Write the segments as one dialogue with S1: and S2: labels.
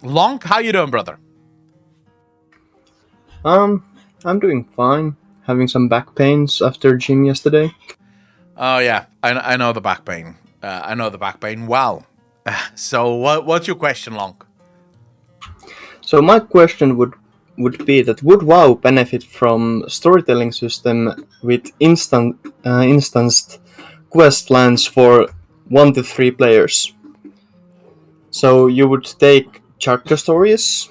S1: Lonk, how you doing, brother?
S2: I'm doing fine. Having some back pains after gym yesterday.
S1: Oh yeah, I know the back pain. I know the back pain well. So what's your question, Lonk?
S2: So my question would be that would WoW benefit from storytelling system with instanced quest lines for 1 to 3 players? So you would take character stories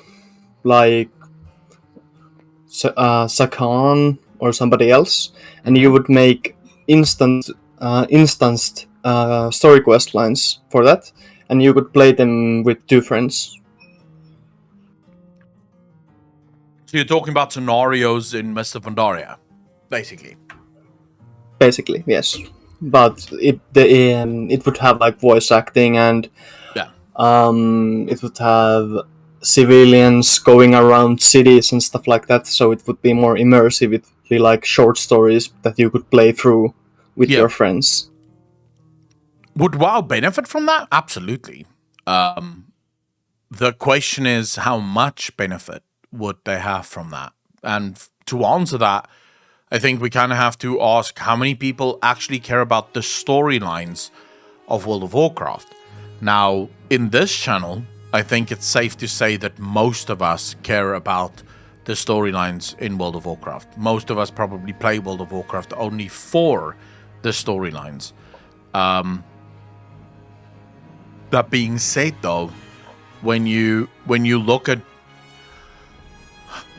S2: like Sakan or somebody else, and you would make instanced story quest lines for that, and you could play them with 2 friends.
S1: So you're talking about scenarios in Mist of Pandaria, basically.
S2: Basically, yes. But it would have like voice acting, and
S1: Yeah.
S2: it would have civilians going around cities and stuff like that. So it would be more immersive. It would be like short stories that you could play through with
S1: Yeah.
S2: your friends.
S1: Would WoW benefit from that? Absolutely. The question is how much benefit would they have from that? And to answer that, I think we kind of have to ask how many people actually care about the storylines of World of Warcraft. Now, in this channel, I think it's safe to say that most of us care about the storylines in World of Warcraft. Most of us probably play World of Warcraft only for the storylines. That being said, though, when you look at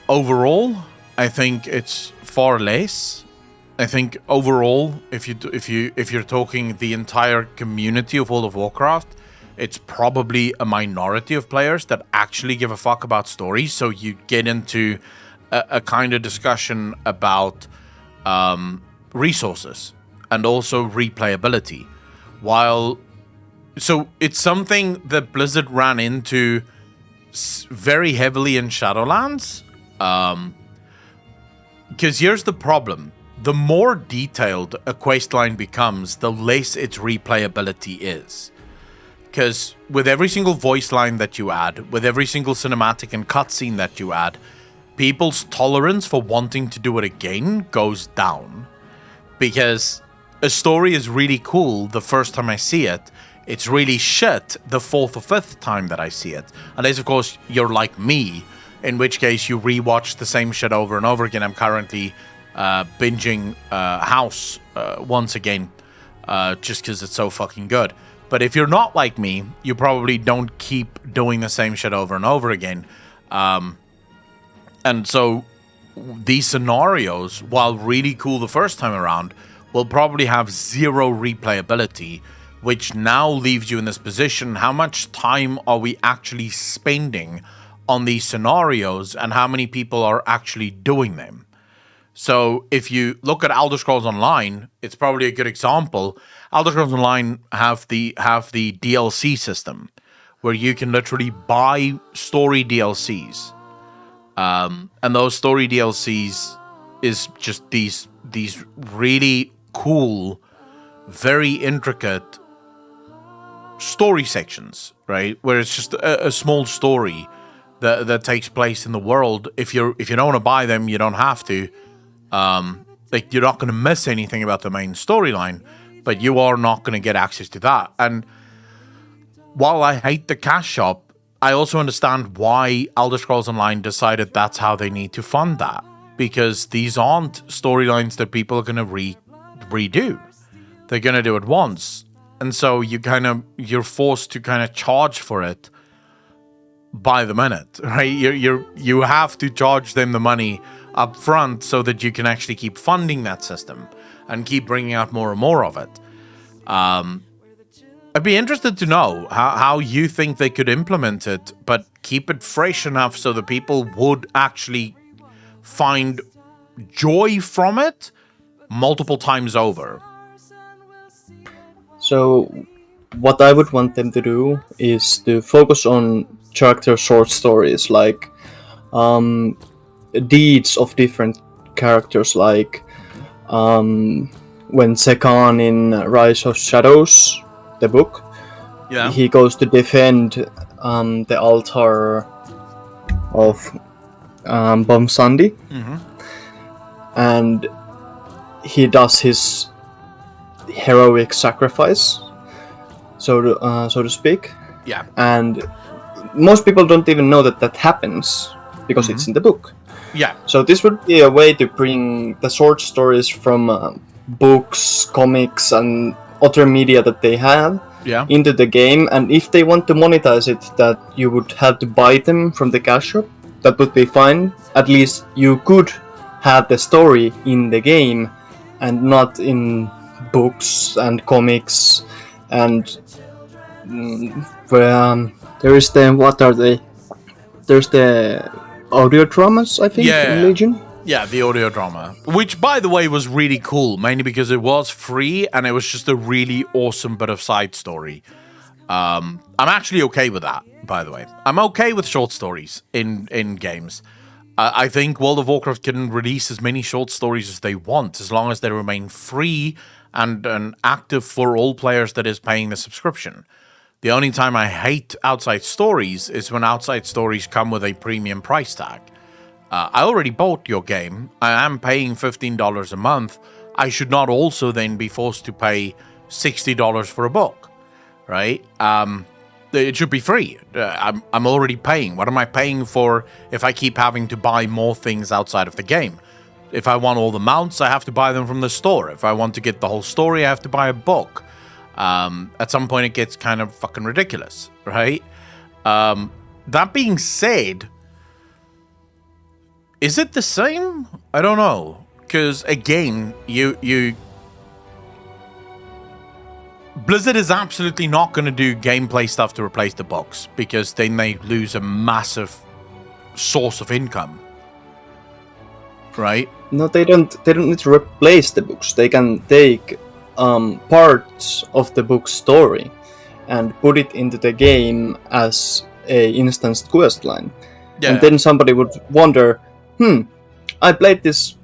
S1: overall, I think it's far less. I think overall, if you're talking the entire community of World of Warcraft, it's probably a minority of players that actually give a fuck about stories. So you get into a kind of discussion about resources and also replayability. So it's something that Blizzard ran into very heavily in Shadowlands. Because here's the problem. The more detailed a quest line becomes, the less its replayability is. Because with every single voice line that you add, with every single cinematic and cutscene that you add, people's tolerance for wanting to do it again goes down. Because a story is really cool the first time I see it. It's really shit the 4th or 5th time that I see it. Unless, of course, you're like me, in which case you rewatch the same shit over and over again. I'm currently binging House once again, just because it's so fucking good. But if you're not like me, you probably don't keep doing the same shit over and over again. And so these scenarios, while really cool the first time around, will probably have zero replayability, which now leaves you in this position. How much time are we actually spending on these scenarios, and how many people are actually doing them? So if you look at Elderscrolls Online, it's probably a good example. Elderscrolls Online have the DLC system, where you can literally buy story DLCs, and those story DLCs is just these really cool, very intricate story sections, right? Where it's just a small story that takes place in the world. If you don't want to buy them, you don't have to. Like, you're not going to miss anything about the main storyline, but you are not going to get access to that. And while I hate the cash shop, I also understand why Elder Scrolls Online decided that's how they need to fund that, because these aren't storylines that people are going to redo. They're going to do it once, and so you're forced to kind of charge for it by the minute, right? You have to charge them the money up front so that you can actually keep funding that system and keep bringing out more and more of it. I'd be interested to know how you think they could implement it, but keep it fresh enough so that people would actually find joy from it multiple times over.
S2: So, what I would want them to do is to focus on character short stories, like deeds of different characters, like when Sekan in Rise of Shadows, the book,
S1: Yeah.
S2: he goes to defend the altar of Bum Sandy, and he does his heroic sacrifice, so to speak.
S1: Yeah.
S2: And most people don't even know that happens because it's in the book.
S1: Yeah.
S2: So this would be a way to bring the short stories from books, comics, and other media that they have into the game. And if they want to monetize it, that you would have to buy them from the cash shop. That would be fine. At least you could have the story in the game and not in books and comics. And there is the, what are they? There's the audio dramas, I think, in Legion.
S1: Yeah, the audio drama. Which, by the way, was really cool, mainly because it was free and it was just a really awesome bit of side story. I'm actually okay with that, by the way. I'm okay with short stories in games. I think World of Warcraft can release as many short stories as they want, as long as they remain free and active for all players that is paying the subscription. The only time I hate outside stories is when outside stories come with a premium price tag. I already bought your game. I am paying $15 a month. I should not also then be forced to pay $60 for a book, right? It should be free. I'm already paying. What am I paying for if I keep having to buy more things outside of the game? If I want all the mounts, I have to buy them from the store. If I want to get the whole story, I have to buy a book. At some point, it gets kind of fucking ridiculous, right? That being said, is it the same? I don't know. Because, again, Blizzard is absolutely not going to do gameplay stuff to replace the books, because then they lose a massive source of income. Right?
S2: No, they don't need to replace the books. They can take parts of the book story and put it into the game as a instanced quest line. Yeah. And then somebody would wonder, I played this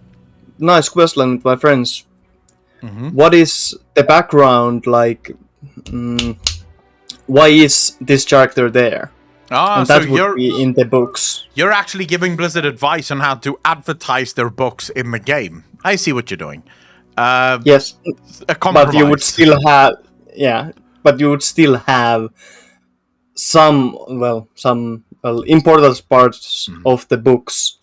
S2: nice quest line with my friends. What is the background like? Why is this character there? And that would be in the books.
S1: You're actually giving Blizzard advice on how to advertise their books in the game. I see what you're doing.
S2: Yes, but you would still have, but you would still have some important parts of the books.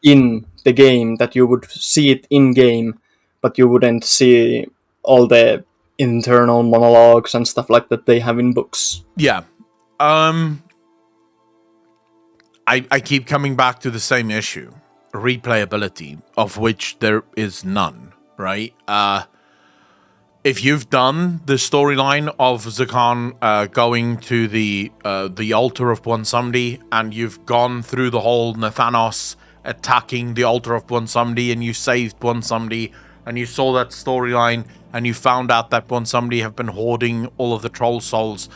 S2: In the game that you would see it in game, but you wouldn't see all the internal monologues and stuff like that they have in books.
S1: Yeah. I keep coming back to the same issue, replayability, of which there is none, right? If you've done the storyline of Zakhan going to the altar of Bwonsamdi, and you've gone through the whole Nathanos attacking the altar of Bwonsamdi, and you saved Bwonsamdi, and you saw that storyline, and you found out that Bwonsamdi have been hoarding all of the troll souls,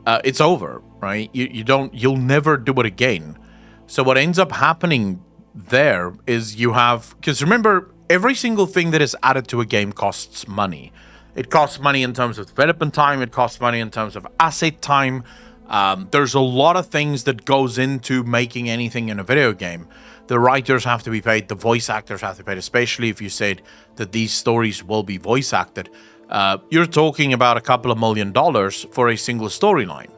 S1: it's over, right? You'll never do it again. So what ends up happening there is you have, because remember, every single thing that is added to a game costs money. It costs money in terms of development time. It costs money in terms of asset time. There's a lot of things that goes into making anything in a video game. The writers have to be paid. The voice actors have to be paid, especially if you said that these stories will be voice acted. You're talking about a couple of $1 million for a single storyline.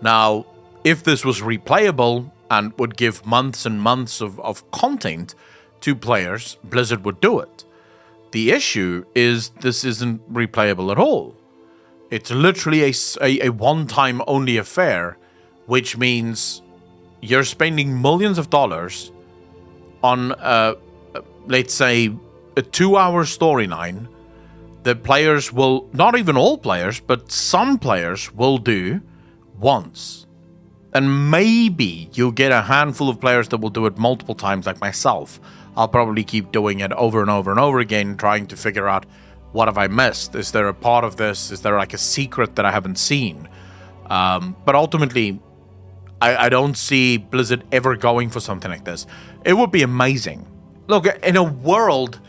S1: Now, if this was replayable and would give months and months of content to players, Blizzard would do it. The issue is this isn't replayable at all. It's literally a one-time only affair, which means you're spending millions of dollars on, let's say, a 2-hour storyline that players will, not even all players, but some players will do once. And maybe you'll get a handful of players that will do it multiple times, like myself. I'll probably keep doing it over and over and over again, trying to figure out, what have I missed? Is there a part of this? Is there like a secret that I haven't seen? But ultimately, I don't see Blizzard ever going for something like this. It would be amazing. Look, in a world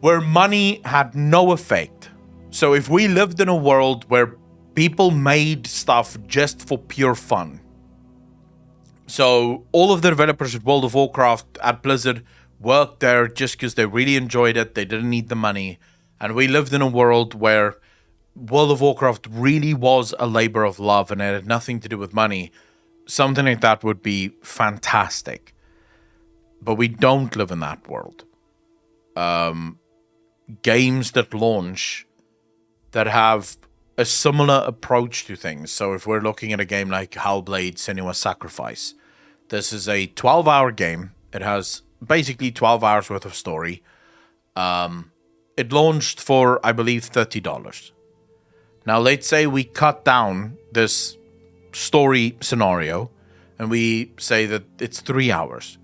S1: where money had no effect, so if we lived in a world where people made stuff just for pure fun. So all of the developers at World of Warcraft at Blizzard worked there just because they really enjoyed it. They didn't need the money. And we lived in a world where World of Warcraft really was a labor of love and it had nothing to do with money. Something like that would be fantastic. But we don't live in that world. Games that launch that have a similar approach to things. So if we're looking at a game like Hellblade: Senua's Sacrifice, this is a 12-hour game. It has basically 12 hours worth of story. It launched for, I believe, $30. Now, let's say we cut down this story scenario and we say that it's 3 hours.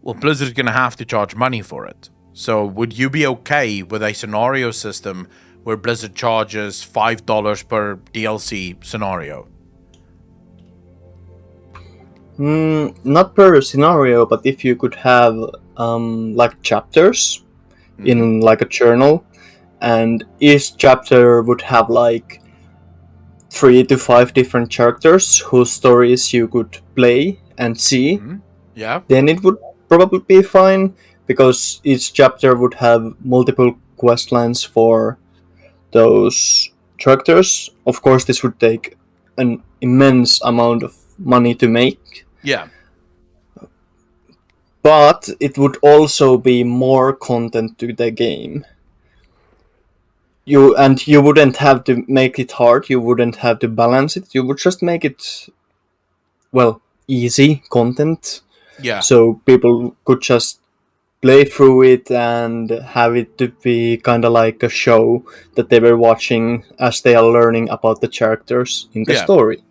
S1: Well, Blizzard's going to have to charge money for it. So would you be okay with a scenario system where Blizzard charges $5 per DLC scenario?
S2: Not per scenario, but if you could have like chapters in like a journal, and each chapter would have like 3 to 5 different characters whose stories you could play and see,
S1: Yeah.
S2: then it would probably be fine, because each chapter would have multiple quest lines for those characters. Of course, this would take an immense amount of money to make.
S1: Yeah.
S2: But it would also be more content to the game. You wouldn't have to make it hard, you wouldn't have to balance it, you would just make it, well, easy content.
S1: Yeah.
S2: So people could just play through it and have it to be kind of like a show that they were watching as they are learning about the characters in the story.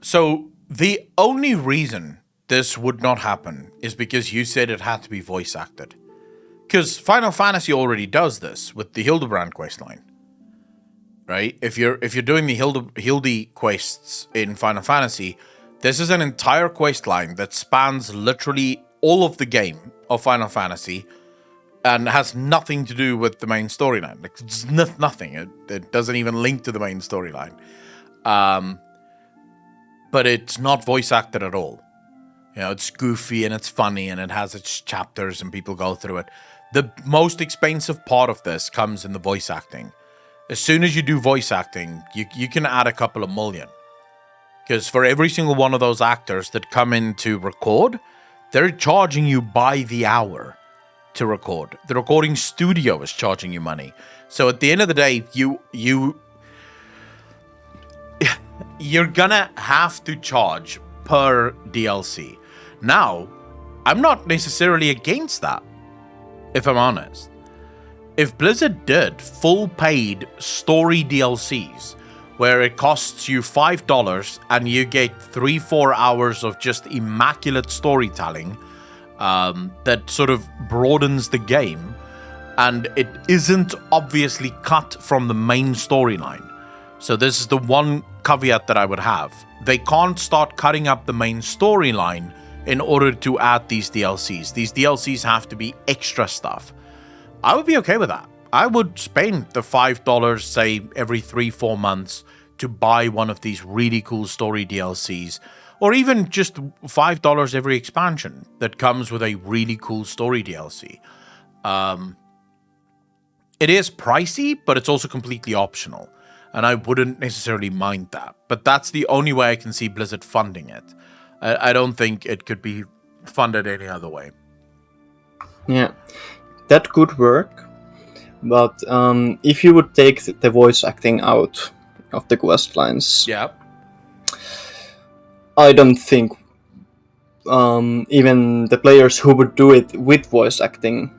S1: So the only reason this would not happen is because you said it had to be voice acted. Because Final Fantasy already does this with the Hildebrand questline, right? If you're doing the Hildy quests in Final Fantasy, this is an entire quest line that spans literally all of the game of Final Fantasy and has nothing to do with the main storyline. Like, it's nothing. It doesn't even link to the main storyline. But it's not voice acted at all. You know, it's goofy and it's funny and it has its chapters and people go through it. The most expensive part of this comes in the voice acting. As soon as you do voice acting, you can add a couple of million. Because for every single one of those actors that come in to record, they're charging you by the hour to record. The recording studio is charging you money. So at the end of the day, you're gonna have to charge per DLC. Now, I'm not necessarily against that, if I'm honest. If Blizzard did full paid story DLCs, where it costs you $5 and you get 3-4 hours of just immaculate storytelling that sort of broadens the game, and it isn't obviously cut from the main storyline. So this is the one caveat that I would have. They can't start cutting up the main storyline in order to add these DLCs. These DLCs have to be extra stuff. I would be okay with that. I would spend the $5, say, every 3-4 months to buy one of these really cool story DLCs, or even just $5 every expansion that comes with a really cool story DLC. It is pricey, but it's also completely optional, and I wouldn't necessarily mind that. But that's the only way I can see Blizzard funding it. I don't think it could be funded any other way.
S2: Yeah, that could work, but if you would take the voice acting out of the quest lines, I don't think even the players who would do it with voice acting,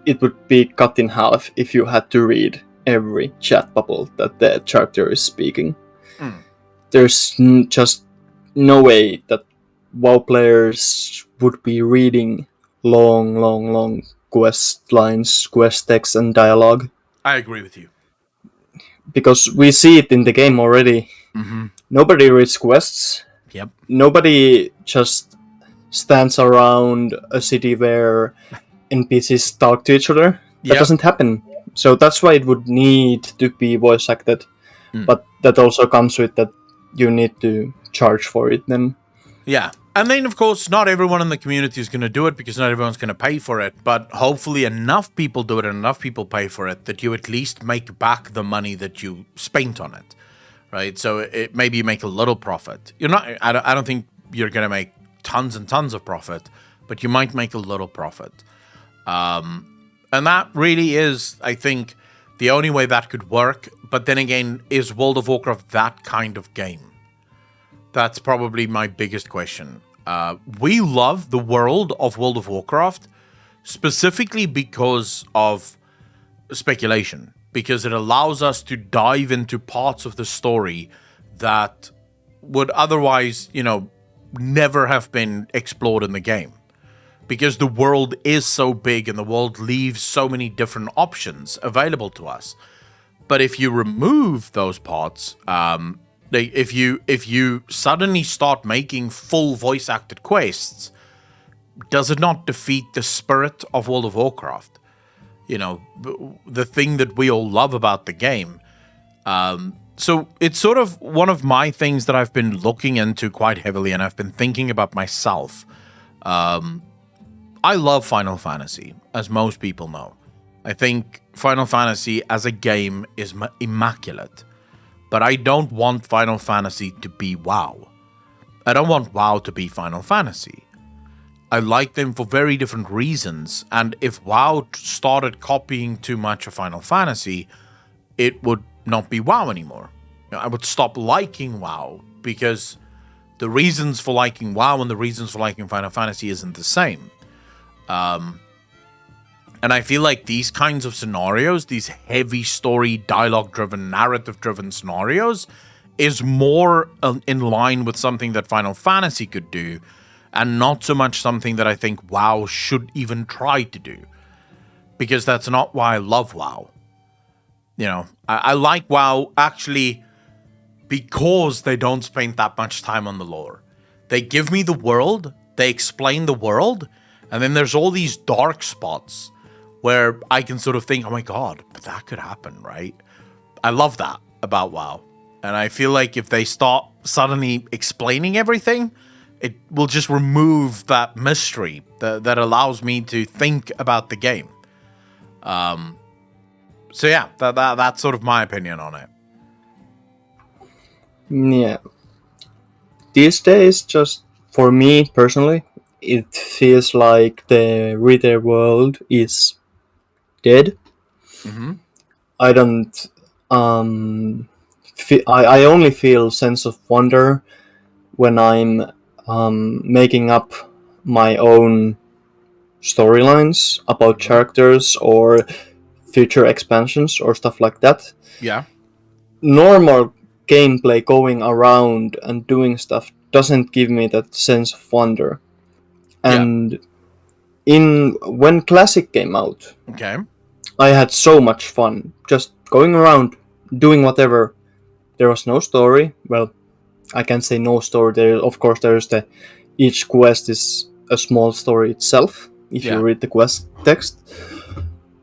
S2: it would be cut in half if you had to read every chat bubble that the character is speaking. There's just no way that WoW players would be reading long quest lines, quest text, and dialogue.
S1: I agree with you.
S2: Because we see it in the game already. Nobody reads quests.
S1: Yep.
S2: Nobody just stands around a city where NPCs talk to each other. That doesn't happen. So that's why it would need to be voice acted. But that also comes with that you need to charge for it then.
S1: Yeah. And then, of course, not everyone in the community is going to do it because not everyone's going to pay for it. But hopefully enough people do it and enough people pay for it that you at least make back the money that you spent on it, right? So maybe you make a little profit. I don't think you're going to make tons and tons of profit, but you might make a little profit. And that really is, I think, the only way that could work. But then again, is World of Warcraft that kind of game? That's probably my biggest question. We love the world of World of Warcraft specifically because of speculation, because it allows us to dive into parts of the story that would otherwise, never have been explored in the game. Because the world is so big and the world leaves so many different options available to us. But if you remove those parts, if you suddenly start making full voice acted quests, does it not defeat the spirit of World of Warcraft? The thing that we all love about the game. So it's sort of one of my things that I've been looking into quite heavily, and I've been thinking about myself. I love Final Fantasy, as most people know. I think Final Fantasy as a game is immaculate. But I don't want Final Fantasy to be WoW. I don't want WoW to be Final Fantasy. I like them for very different reasons, and if WoW started copying too much of Final Fantasy, it would not be WoW anymore. I would stop liking WoW, because the reasons for liking WoW and the reasons for liking Final Fantasy isn't the same. And I feel like these kinds of scenarios, these heavy story, dialogue-driven, narrative-driven scenarios, is more in line with something that Final Fantasy could do, and not so much something that I think WoW should even try to do. Because that's not why I love WoW. I like WoW actually because they don't spend that much time on the lore. They give me the world, they explain the world, and then there's all these dark spots where I can sort of think, oh my god, but that could happen, right? I love that about WoW. And I feel like if they start suddenly explaining everything, it will just remove that mystery that allows me to think about the game. So yeah, that's sort of my opinion on it.
S2: Yeah. These days, just for me personally, it feels like the retail world is dead.
S1: Mm-hmm.
S2: I don't. I only feel sense of wonder when I'm making up my own storylines about characters or future expansions or stuff like that.
S1: Yeah.
S2: Normal gameplay going around and doing stuff doesn't give me that sense of wonder. And when Classic came out,
S1: Okay.
S2: I had so much fun just going around doing whatever. There was no story. Well, I can't say no story. Of course, there's each quest is a small story itself. If you read the quest text,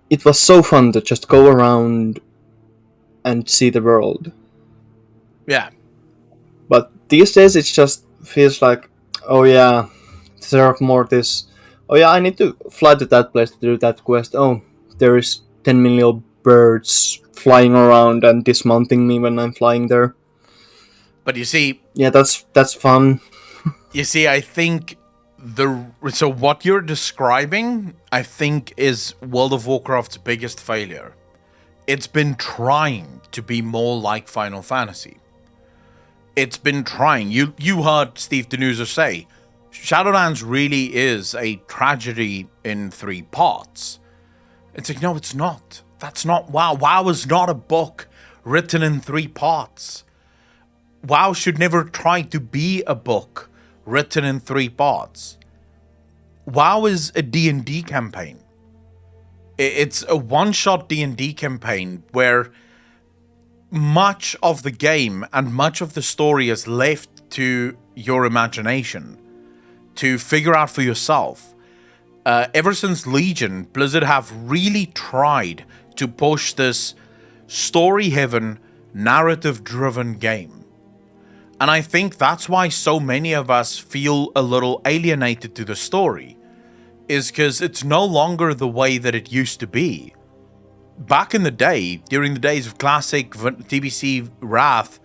S2: it was so fun to just go around and see the world.
S1: Yeah.
S2: But these days, it just feels like, oh yeah, there are more this. Oh yeah, I need to fly to that place to do that quest. Oh, there is 10 million birds flying around and dismounting me when I'm flying there.
S1: But you see...
S2: Yeah, that's fun.
S1: You see, I think so what you're describing, I think, is World of Warcraft's biggest failure. It's been trying to be more like Final Fantasy. It's been trying. You heard Steve Denuser say, Shadowlands really is a tragedy in 3 parts. It's like, no, it's not. That's not WoW. WoW is not a book written in 3 parts. WoW should never try to be a book written in 3 parts. WoW is a D&D campaign. It's a one-shot D&D campaign where much of the game and much of the story is left to your imagination to figure out for yourself. Ever since Legion, Blizzard have really tried to push this story-heaven, narrative-driven game. And I think that's why so many of us feel a little alienated to the story, is because it's no longer the way that it used to be. Back in the day, during the days of Classic, TBC, Wrath,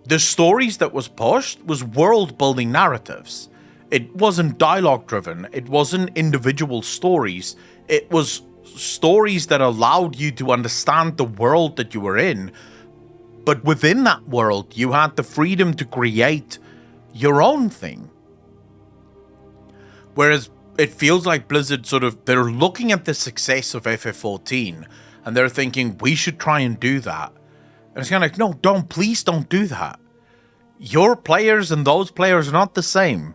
S1: the stories that was pushed was world-building narratives. It wasn't dialogue-driven. It wasn't individual stories. It was stories that allowed you to understand the world that you were in. But within that world, you had the freedom to create your own thing. Whereas it feels like Blizzard they're looking at the success of FF14 and they're thinking, we should try and do that. And it's kind of like, no, please don't do that. Your players and those players are not the same.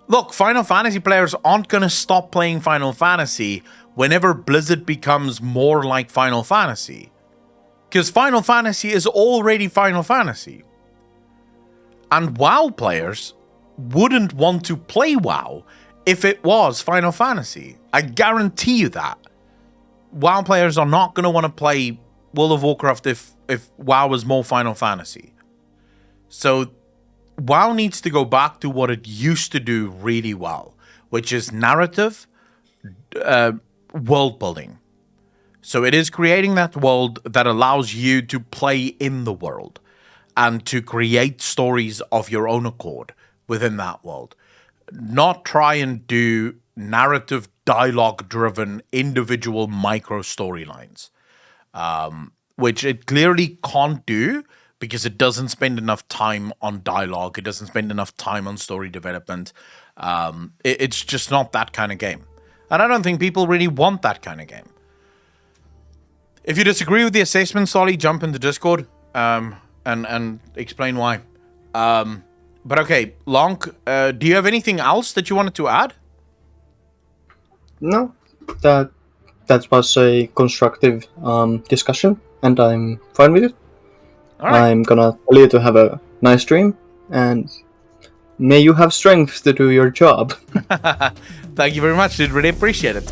S1: Look, Final Fantasy players aren't going to stop playing Final Fantasy whenever Blizzard becomes more like Final Fantasy. Because Final Fantasy is already Final Fantasy. And WoW players wouldn't want to play WoW if it was Final Fantasy. I guarantee you that. WoW players are not going to want to play World of Warcraft if WoW is more Final Fantasy. So WoW needs to go back to what it used to do really well, which is narrative, world building. So it is creating that world that allows you to play in the world and to create stories of your own accord within that world. Not try and do narrative, dialogue-driven, individual micro storylines, which it clearly can't do because it doesn't spend enough time on dialogue. It doesn't spend enough time on story development. It's just not that kind of game. And I don't think people really want that kind of game. If you disagree with the assessment, Solly, jump into Discord and explain why. But okay, Lonk, do you have anything else that you wanted to add?
S2: No, that was a constructive discussion, and I'm fine with it. All right. I'm gonna tell you to have a nice dream, and may you have strength to do your job.
S1: Thank you very much, dude. Really appreciate it.